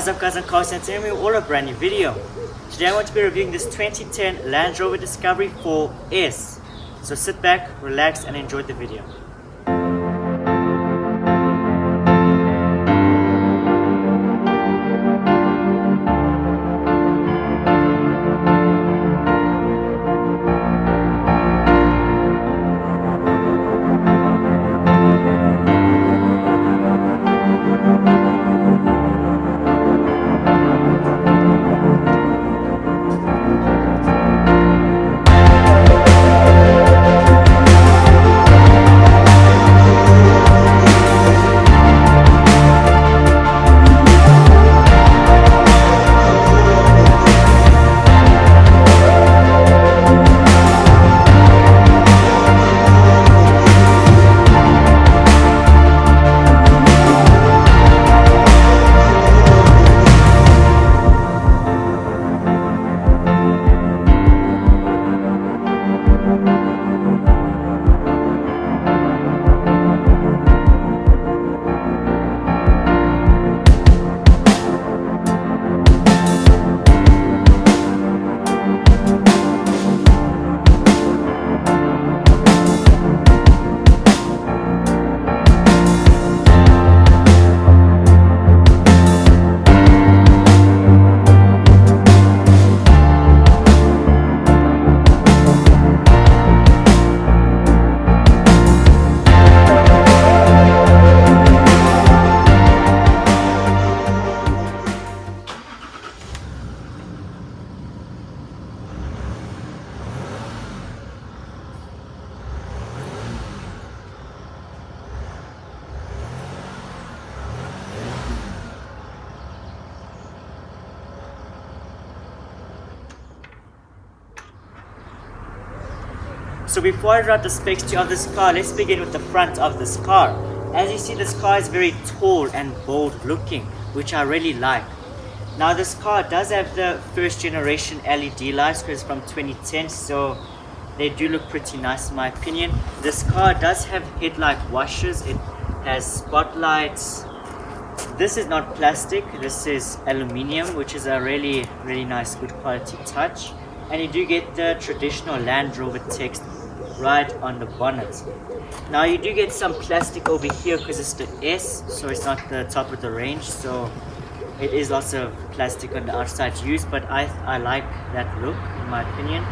What is up guys, I'm Carl and today we're all a brand new video. Today I want to be reviewing this 2010 Land Rover Discovery 4S. So sit back, relax and enjoy the video. So before I write the specs to you of this car, let's begin with the front of this car. As you see, this car is very tall and bold looking, which I really like. Now this car does have the first generation LED lights because it's from 2010, so they do look pretty nice in my opinion. This car does have headlight washers, it has spotlights. This is not plastic, this is aluminium, which is a really nice, good quality touch. And you do get the traditional Land Rover text right on the bonnet. Now you do get some plastic over here because it's the S, so it's not the top of the range, so it is lots of plastic on the outside used, but I like that look in my opinion.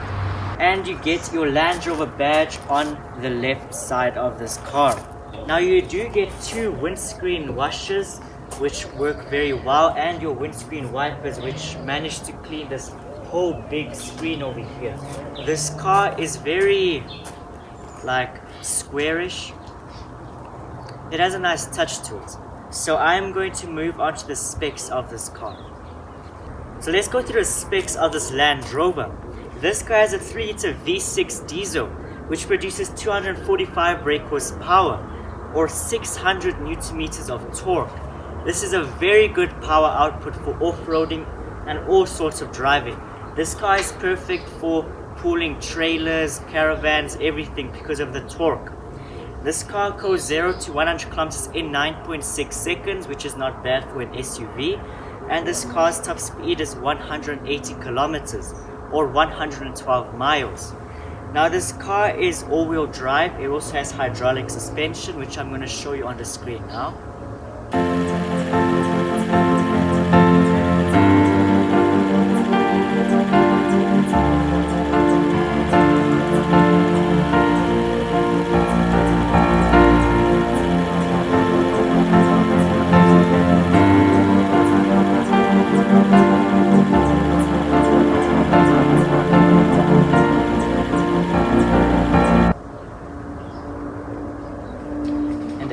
And you get your Land Rover badge on the left side of this car. Now you do get two windscreen washers which work very well, and your windscreen wipers which manage to clean this whole big screen over here. This car is very squarish. It has a nice touch to it. So I'm going to move on to the specs of this car. So let's go through the specs of this Land Rover. This car has a 3.0 V6 diesel which produces 245 brake horsepower or 600 Newton meters of torque. This is a very good power output for off-roading and all sorts of driving. This car is perfect for pulling trailers, caravans, everything because of the torque. This car goes 0 to 100 kilometers in 9.6 seconds, which is not bad for an SUV. And this car's top speed is 180 kilometers or 112 miles. Now this car is all-wheel drive. It also has hydraulic suspension, which I'm going to show you on the screen now.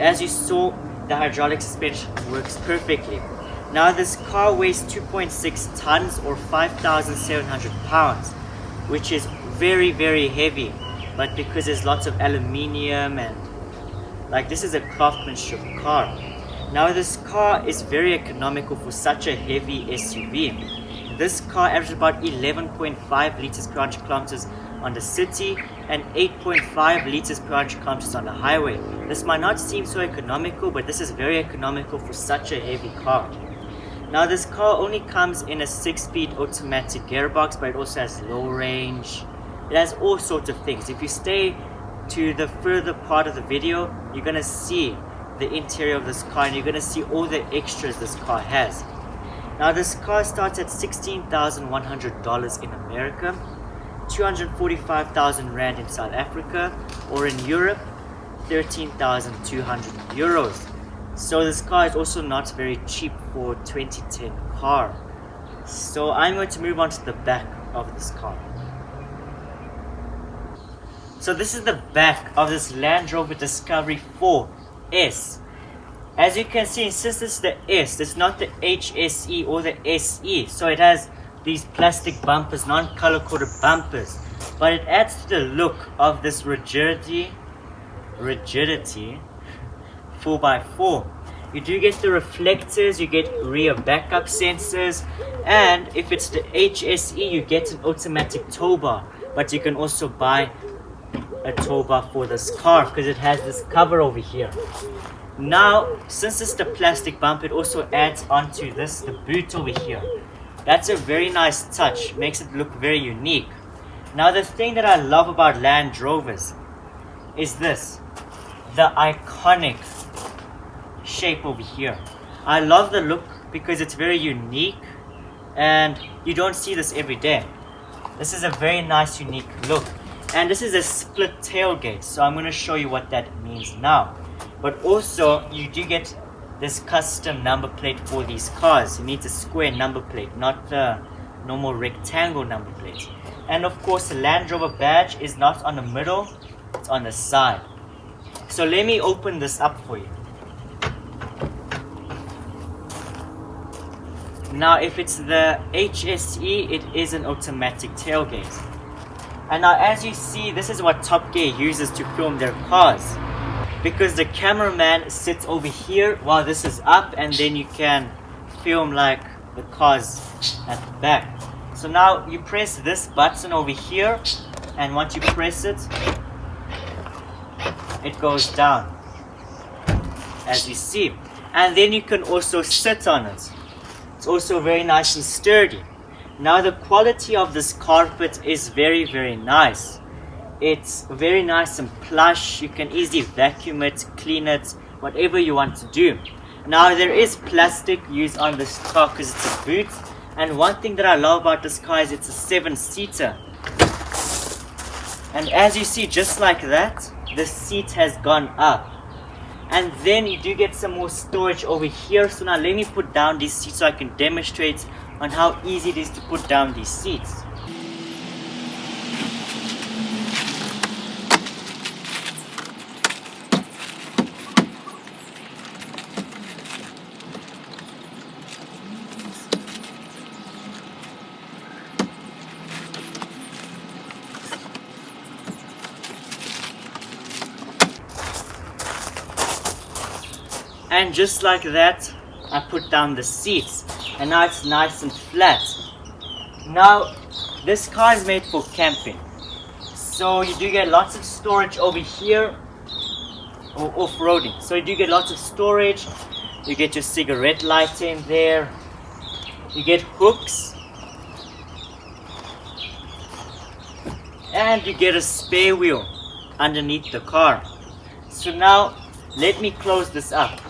As you saw, the hydraulic suspension works perfectly. Now this car weighs 2.6 tons or 5,700 pounds, which is very heavy, but because there's lots of aluminium and this is a craftsmanship car. Now this car is very economical for such a heavy SUV. This car averages about 11.5 liters per 100 kilometers on the city and 8.5 liters per 100 kilometers on the highway. This might not seem so economical, but this is very economical for such a heavy car. Now this car only comes in a 6-speed automatic gearbox, but it also has low range. It has all sorts of things. If you stay to the further part of the video, you're gonna see the interior of this car and you're gonna see all the extras this car has. Now this car starts at $16,100 in America, 245,000 Rand in South Africa, or in Europe, 13,200 euros. So this car is also not very cheap for 2010 car. So I'm going to move on to the back of this car. So this is the back of this Land Rover Discovery 4S. As you can see, since this is the S, it's not the HSE or the SE. So it has these plastic bumpers, non-color coded bumpers. But it adds to the look of this rigidity 4x4. You do get the reflectors, you get rear backup sensors, and if it's the HSE, you get an automatic tow bar. But you can also buy a tow bar for this car because it has this cover over here. Now, since it's the plastic bump, it also adds onto this, the boot over here. That's a very nice touch, makes it look very unique. Now the thing that I love about Land Rovers is this, the iconic shape over here. I love the look because it's very unique and you don't see this every day. This is a very nice unique look, and this is a split tailgate, so I'm going to show you what that means now. But also you do get this custom number plate for these cars. You need a square number plate, not the normal rectangle number plate. And of course the Land Rover badge is not on the middle, it's on the side. So let me open this up for you. Now if it's the HSE, it is an automatic tailgate. And now as you see, this is what Top Gear uses to film their cars. Because the cameraman sits over here while this is up, and then you can film like the cars at the back. So now you press this button over here, and once you press it, it goes down, as you see. And then you can also sit on it. It's also very nice and sturdy. Now the quality of this carpet is very, very nice. It's very nice and plush. You can easily vacuum it, clean it, whatever you want to do. Now there is plastic used on this car because it's a boot. And one thing that I love about this car is it's a 7-seater. And as you see, just like that, the seat has gone up. And then you do get some more storage over here. So now let me put down these seats so I can demonstrate on how easy it is to put down these seats. And just like that, I put down the seats, and now it's nice and flat. Now this car is made for camping, so you do get lots of storage over here, or off-roading. So you do get lots of storage. You get your cigarette lighter in there, you get hooks, and you get a spare wheel underneath the car. So now let me close this up.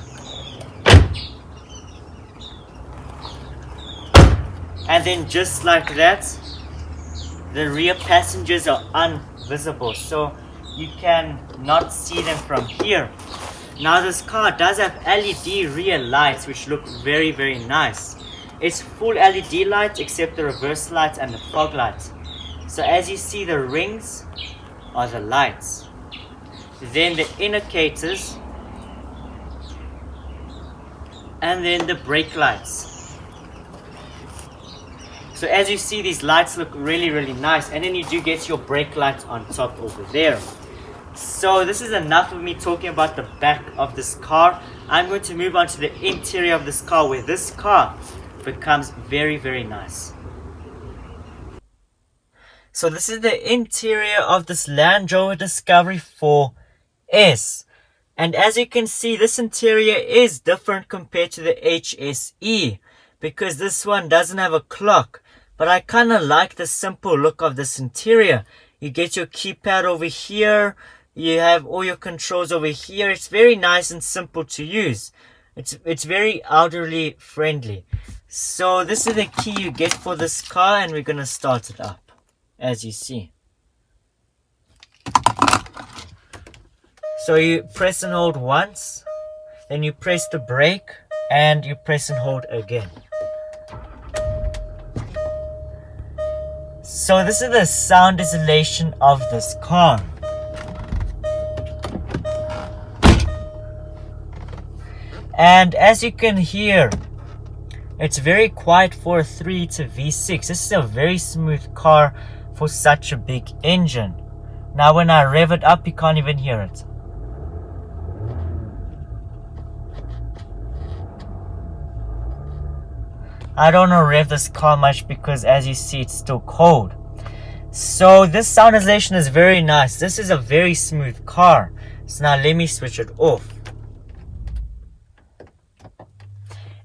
And then just like that, the rear passengers are invisible, so you can not see them from here. Now this car does have LED rear lights which look very, very nice. It's full LED lights except the reverse lights and the fog lights. So as you see, the rings are the lights. Then the indicators, and then the brake lights. So as you see, these lights look really, really nice. And then you do get your brake lights on top over there. So this is enough of me talking about the back of this car. I'm going to move on to the interior of this car, where this car becomes very, very nice. So this is the interior of this Land Rover Discovery 4S. And as you can see, this interior is different compared to the HSE. because this one doesn't have a clock. But I kind of like the simple look of this interior. You get your keypad over here. You have all your controls over here. It's very nice and simple to use. It's very elderly friendly. So this is the key you get for this car, and we're going to start it up, as you see. So you press and hold once, then you press the brake, and you press and hold again. So this is the sound isolation of this car. And as you can hear, it's very quiet for a 3.0 V6. This is a very smooth car for such a big engine. Now when I rev it up, you can't even hear it. I don't know rev this car much because as you see it's still cold. So this sound isolation is very nice. This is a very smooth car. So now let me switch it off.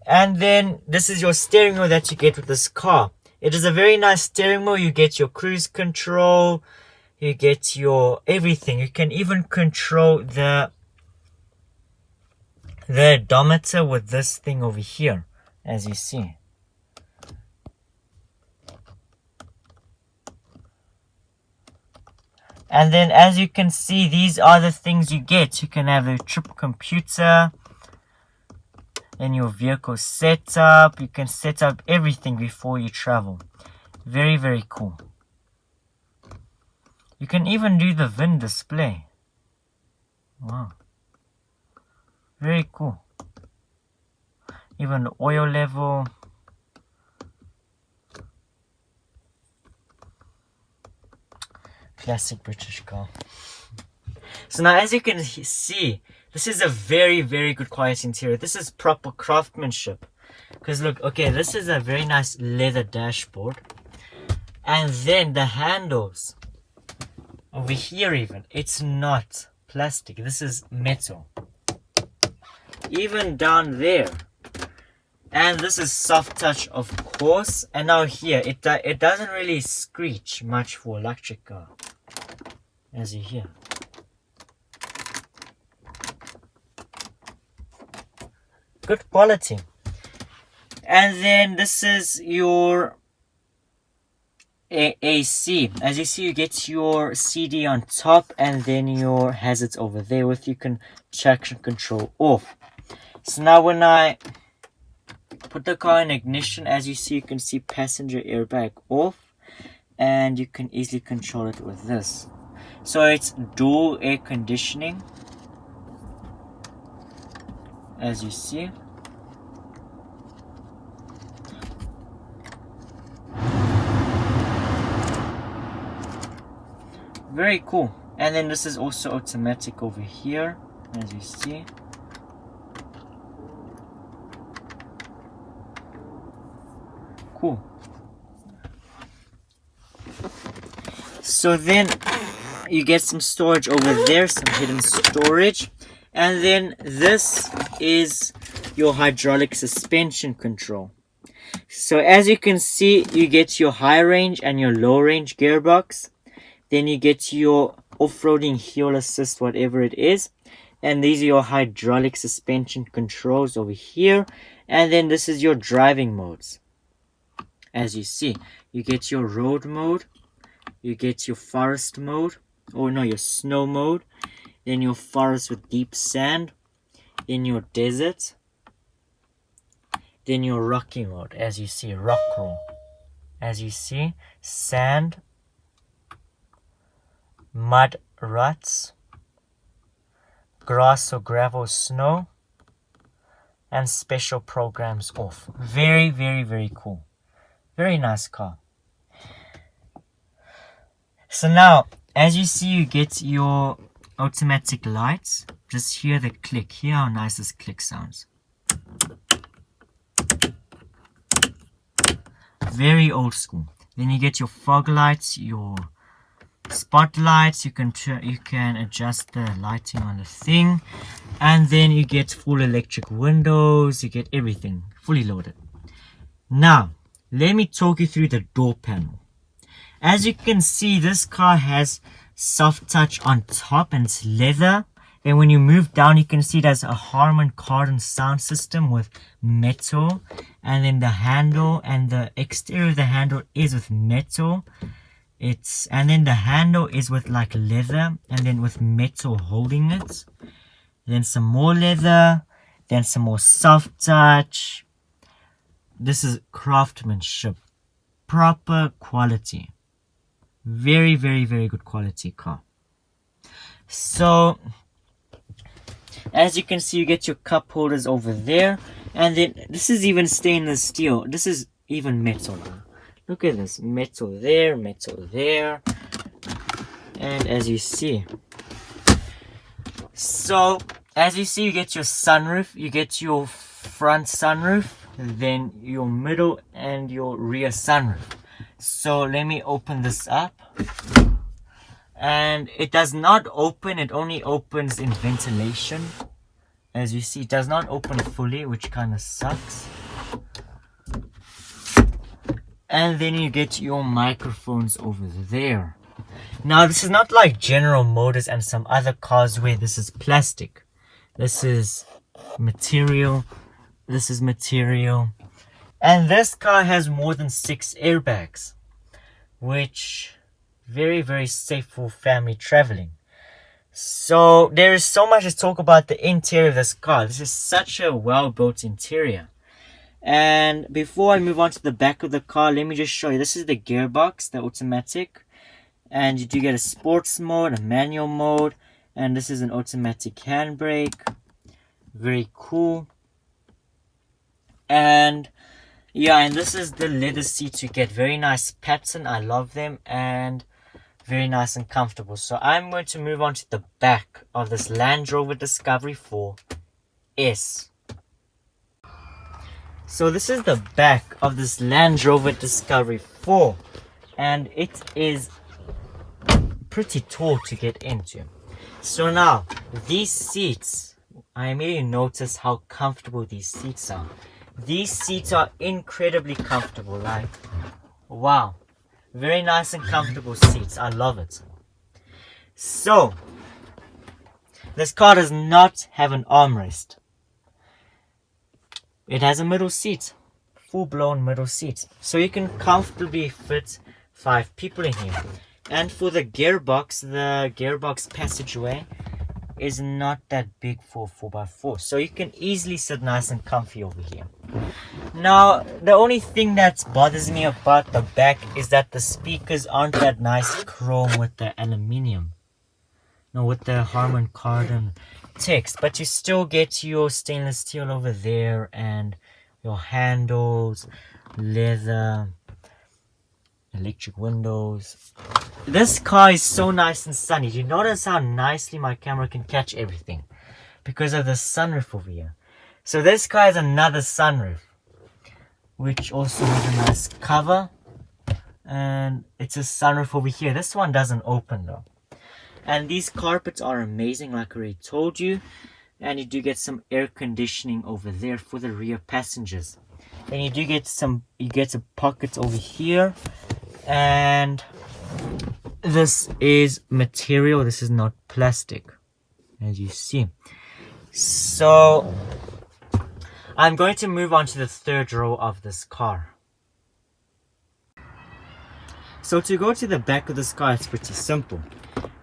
And then this is your steering wheel that you get with this car. It is a very nice steering wheel. You get your cruise control. You get your everything. You can even control the odometer with this thing over here, as you see. And then as you can see, these are the things you get. You can have a trip computer and your vehicle setup. You can set up everything before you travel. Very, very cool. You can even do the VIN display. Wow. Very cool. Even the oil level. Classic British car. So now as you can see, this is a very, very good quiet interior. This is proper craftsmanship. Because look, okay, this is a very nice leather dashboard. And then the handles. Over here even, it's not plastic. This is metal. Even down there. And this is soft touch, of course. And now here, it doesn't really screech much for electric car. As you hear. Good quality. And then this is your AC. As you see, you get your CD on top and then your hazards over there with you can traction control off. So now when I put the car in ignition, as you see, you can see passenger airbag off and you can easily control it with this. So it's dual air conditioning, as you see. Very cool. And then this is also automatic over here, as you see. Cool. So then you get some storage over there, some hidden storage. And then this is your hydraulic suspension control. So as you can see, you get your high range and your low range gearbox. Then you get your off-roading heel assist, whatever it is. And these are your hydraulic suspension controls over here. And then this is your driving modes. As you see, you get your road mode. You get your forest mode. Or no, your snow mode. Then your forest with deep sand. Then your desert. Then your rocky mode. As you see, rock roll. As you see, sand. Mud ruts, grass or gravel, snow, and special programs off. Very, very, very cool. Very nice car. So now, as you see, you get your automatic lights. Just hear the click. Hear how nice this click sounds. Very old school. Then you get your fog lights, your spotlights. You can adjust the lighting on the thing, and then you get full electric windows. You get everything fully loaded. Now, let me talk you through the door panel. As you can see, this car has soft touch on top and it's leather. And when you move down, you can see it has a Harman Kardon sound system with metal. And then the handle and the exterior of the handle is with metal. And then the handle is with like leather and then with metal holding it. Then some more leather. Then some more soft touch. This is craftsmanship. Proper quality. Very, very, very good quality car. So, as you can see, you get your cup holders over there. And then, this is even stainless steel. This is even metal now. Look at this. Metal there, metal there. And as you see. So, as you see, you get your sunroof. You get your front sunroof. Then your middle and your rear sunroof. So let me open this up. And it does not open, it only opens in ventilation. As you see, it does not open fully, which kind of sucks. And then you get your microphones over there. Now this is not like General Motors and some other cars where this is plastic. This is material. This is material. And this car has more than 6 airbags, which very, very safe for family traveling. So there is so much to talk about the interior of this car. This is such a well-built interior. And before I move on to the back of the car, let me just show you. This is the gearbox, the automatic. And you do get a sports mode, a manual mode. And this is an automatic handbrake. Very cool. And yeah, and this is the leather seats. You get very nice pattern. I love them. And very nice and comfortable. So I'm going to move on to the back of this Land Rover Discovery 4S. So this is the back of this Land Rover Discovery 4. And it is pretty tall to get into. So now, these seats, I immediately noticed how comfortable these seats are. These seats are incredibly comfortable, like, wow. Very nice and comfortable seats, I love it. So, this car does not have an armrest. It has a middle seat, full-blown middle seat. So you can comfortably fit 5 people in here. And for the gearbox passageway is not that big for 4x4. So you can easily sit nice and comfy over here. Now, the only thing that bothers me about the back is that the speakers aren't that nice chrome with the aluminium. No, with the Harman Kardon text. But you still get your stainless steel over there and your handles, leather, electric windows. This car is so nice and sunny. Do you notice how nicely my camera can catch everything? Because of the sunroof over here. So this car has another sunroof, which also has a nice cover. And it's a sunroof over here. This one doesn't open though. And these carpets are amazing, like I already told you. And you do get some air conditioning over there for the rear passengers. Then you do get some pockets over here. And this is material. This is not plastic, as you see. So I'm going to move on to the third row of this car. So to go to the back of this car, it's pretty simple.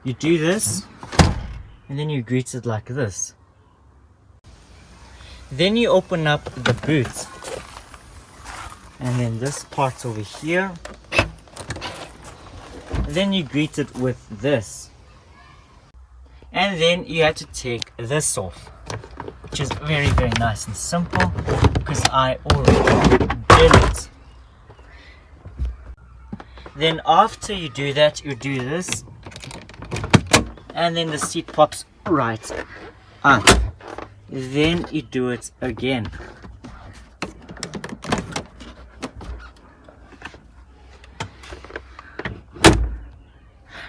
You do this, and then you greet it like this. Then you open up the boot. And then this part over here. Then you greet it with this. And then you have to take this off, which is very, very nice and simple because I already did it. Then after you do that, you do this, and then the seat pops right up. Then you do it again.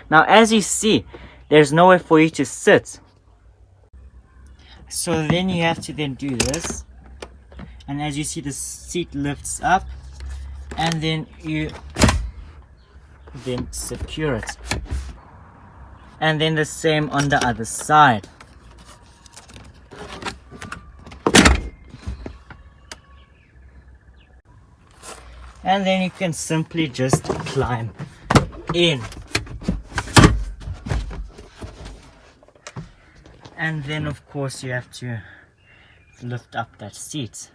Now as you see, there's nowhere for you to sit. So then you have to then do this. And as you see, the seat lifts up. and then you secure it, and then the same on the other side. And then you can simply just climb in. And then of course you have to lift up that seat.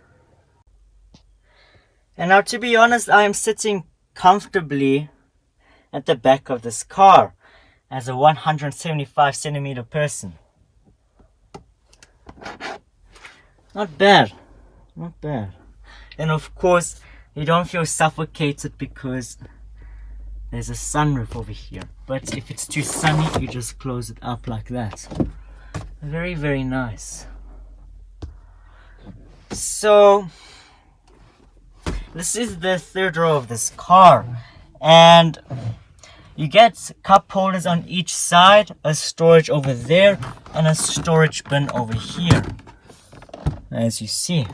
And now, to be honest, I am sitting comfortably at the back of this car as a 175 centimeter person. Not bad, not bad. And of course you don't feel suffocated because there's a sunroof over here. But if it's too sunny, you just close it up like that. Very, very nice. So this is the third row of this car, and you get cup holders on each side, a storage over there, and a storage bin over here, as you see.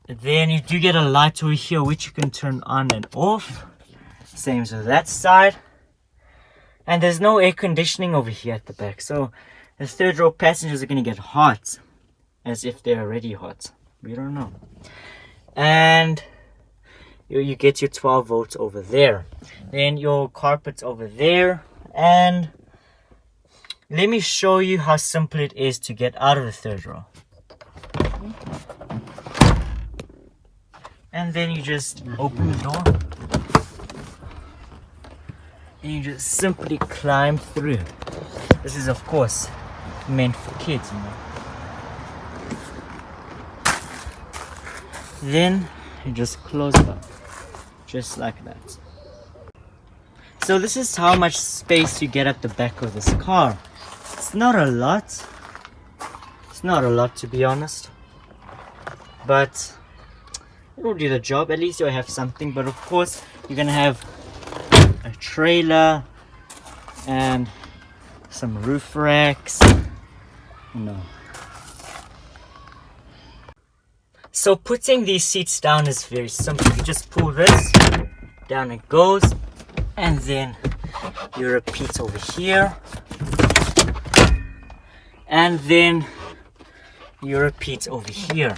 Then you do get a light over here which you can turn on and off, same as that side. And there's no air conditioning over here at the back, so the third row passengers are going to get hot, as if they're already hot. We don't know. And you get your 12 volts over there. Then your carpet's over there. And let me show you how simple it is to get out of the third row. And then you just open the door. And you just simply climb through. This is of course meant for kids, you know. Then you just close it up, just like that. So this is how much space you get at the back of this car. It's not a lot. It's not a lot, to be honest, but it will do the job. At least you'll have something. But of course you're gonna have a trailer and some roof racks, you know. So putting these seats down is very simple. You just pull this, down it goes, and then you repeat over here, and then you repeat over here.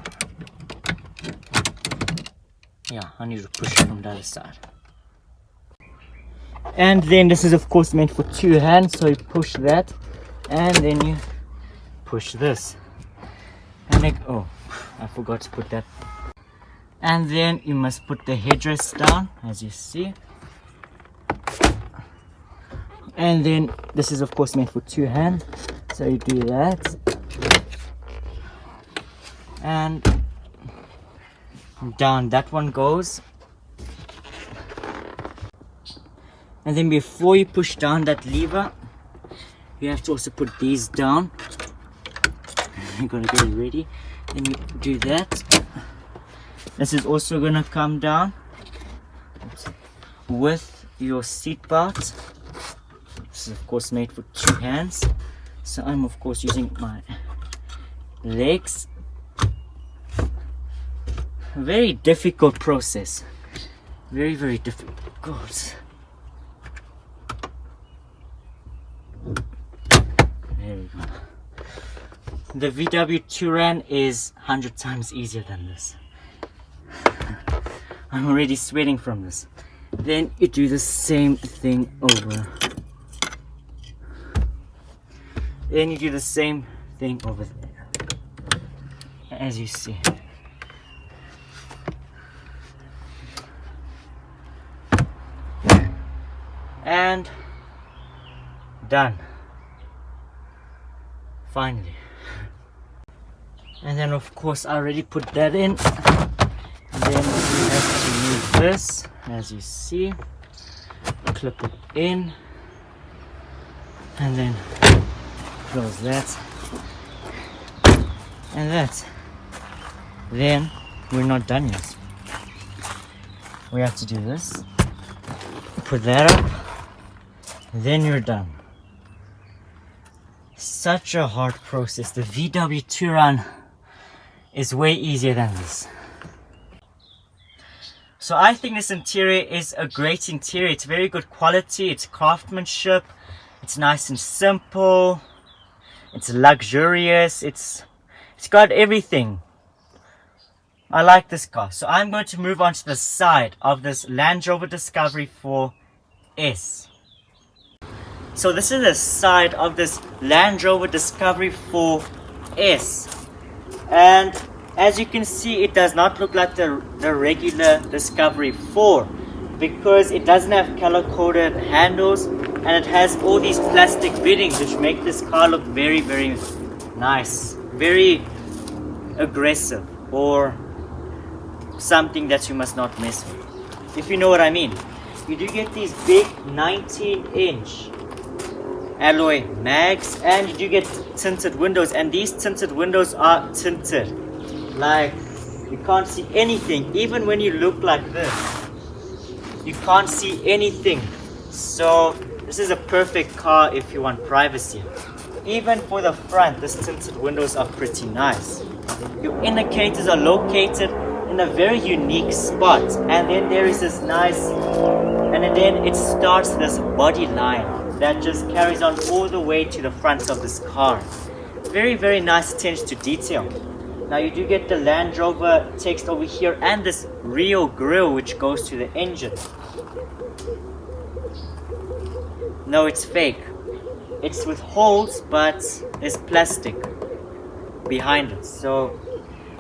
Yeah, I need to push it from the other side. And then this is of course meant for two hands, so you push that, and then you push this. And then, oh, I forgot to put that. And then you must put the headrest down, as you see. And then this is of course meant for two hands, so you do that. And down that one goes. And then before you push down that lever, you have to also put these down. You're gonna get it ready. Then you do that. This is also gonna come down with your seat belt. This is of course made for two hands, so I'm of course using my legs. Very difficult process. Very, very difficult. There we go. The VW Touran is 100 times easier than this. I'm already sweating from this. Then you do the same thing over. Then you do the same thing over there, as you see. And done. Finally. And then of course I already put that in. And then you have to use this, as you see. Clip it in. And then close that. And that. Then we're not done yet. We have to do this. Put that up. Then you're done. Such a hard process. The VW Touran is way easier than this. So I think this interior is a great interior. It's very good quality, it's craftsmanship, it's nice and simple, it's luxurious, it's got everything. I like this car. So I'm going to move on to the side of this Land Rover Discovery 4S. So this is the side of this Land Rover Discovery 4S, and as you can see, it does not look like the regular Discovery 4 because it doesn't have color-coded handles and it has all these plastic fittings which make this car look very, very nice, very aggressive, or something that you must not mess with, if you know what I mean. You do get these big 19-inch alloy mags, and you do get tinted windows, and these tinted windows are tinted, like you can't see anything. Even when you look like this, you can't see anything. So this is a perfect car if you want privacy. Even for the front, these tinted windows are pretty nice. Your indicators are located in a very unique spot, and then there is this nice, and then it starts this body line that just carries on all the way to the front of this car. Very, very nice attention to detail. Now you do get the Land Rover text over here and this Rio grille which goes to the engine. No, it's fake. It's with holes, but there's plastic behind it. So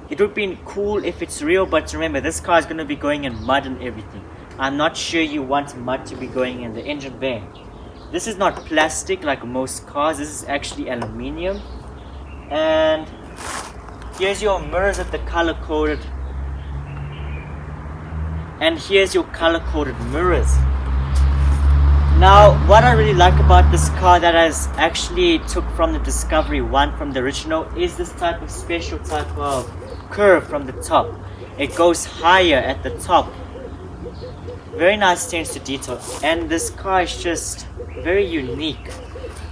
it would be cool if it's real, but remember, this car is going to be going in mud and everything. I'm not sure you want mud to be going in the engine bay. This is not plastic like most cars. This is actually aluminium. And here's your mirrors at the color coded. And here's your color coded mirrors. Now, what I really like about this car that I actually took from the Discovery 1 from the original is this type of special type of curve from the top. It goes higher at the top. Very nice attention to detail, and this car is just very unique.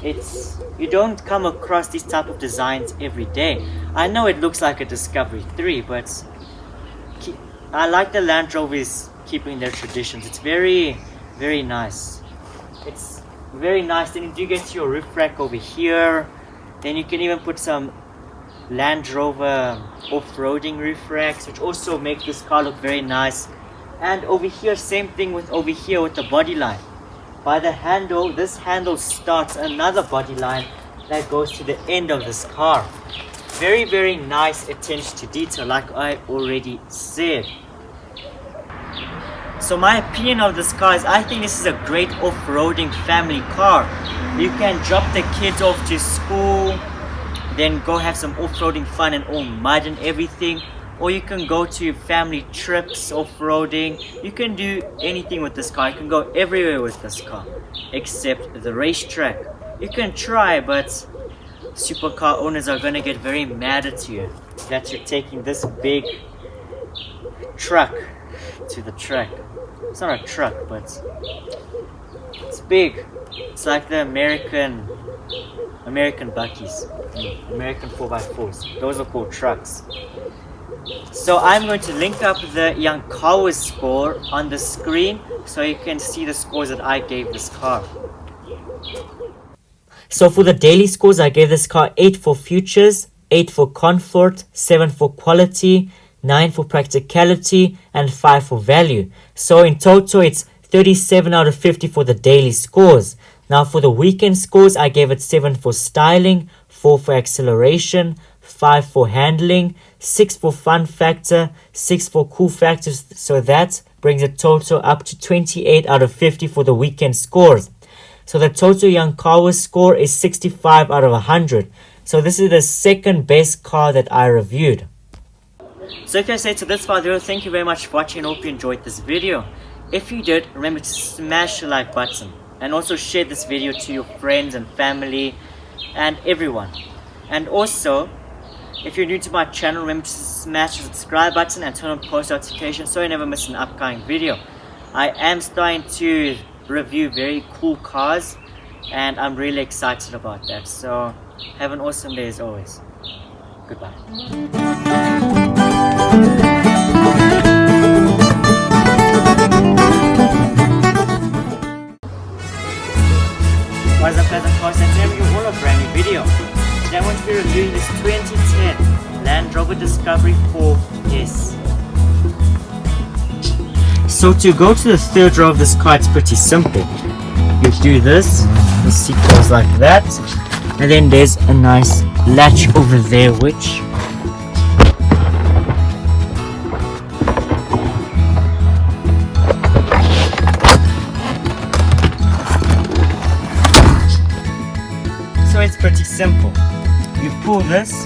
You don't come across these type of designs every day. I know it looks like a Discovery 3, but I like the Land Rovers keeping their traditions. It's very, very nice. It's very nice. Then you do get your roof rack over here. Then you can even put some Land Rover off-roading roof racks, which also make this car look very nice. And over here, same thing with over here with the body line. By the handle, this handle starts another body line that goes to the end of this car. Very, very nice attention to detail, like I already said. So my opinion of this car is, I think this is a great off-roading family car. You can drop the kids off to school, then go have some off-roading fun and all mud and everything. Or you can go to family trips, off-roading. You can do anything with this car. You can go everywhere with this car, except the racetrack. You can try, but supercar owners are going to get very mad at you that you're taking this big truck to the track. It's not a truck, but it's big. It's like the American buckies, American 4x4s. Those are called trucks. So I'm going to link up the Yankawa score on the screen so you can see the scores that I gave this car. So for the daily scores, I gave this car 8 for features, 8 for comfort, 7 for quality, 9 for practicality, and 5 for value. So in total, it's 37 out of 50 for the daily scores. Now for the weekend scores, I gave it 7 for styling, 4 for acceleration, 5 for handling, 6 for fun factor, 6 for cool factors. So that brings the total up to 28 out of 50 for the weekend scores. So the total Yankawa score is 65 out of 100. So this is the second best car that I reviewed. So if you stayed to this far video, thank you very much for watching. I hope you enjoyed this video. If you did, remember to smash the like button and also share this video to your friends and family and everyone. And also, if you're new to my channel, remember to smash the subscribe button and turn on post notifications so you never miss an upcoming video. I am starting to review very cool cars and I'm really excited about that. So have an awesome day as always. Goodbye. What's up guys, I'm Carson and today I'm all a brand new video. Today I'm going to be reviewing this 2010 Land Rover Discovery 4S. So to go to the third row of this car, it's pretty simple. You do this, the seat goes like that, and then there's a nice latch over there which so it's pretty simple. You pull this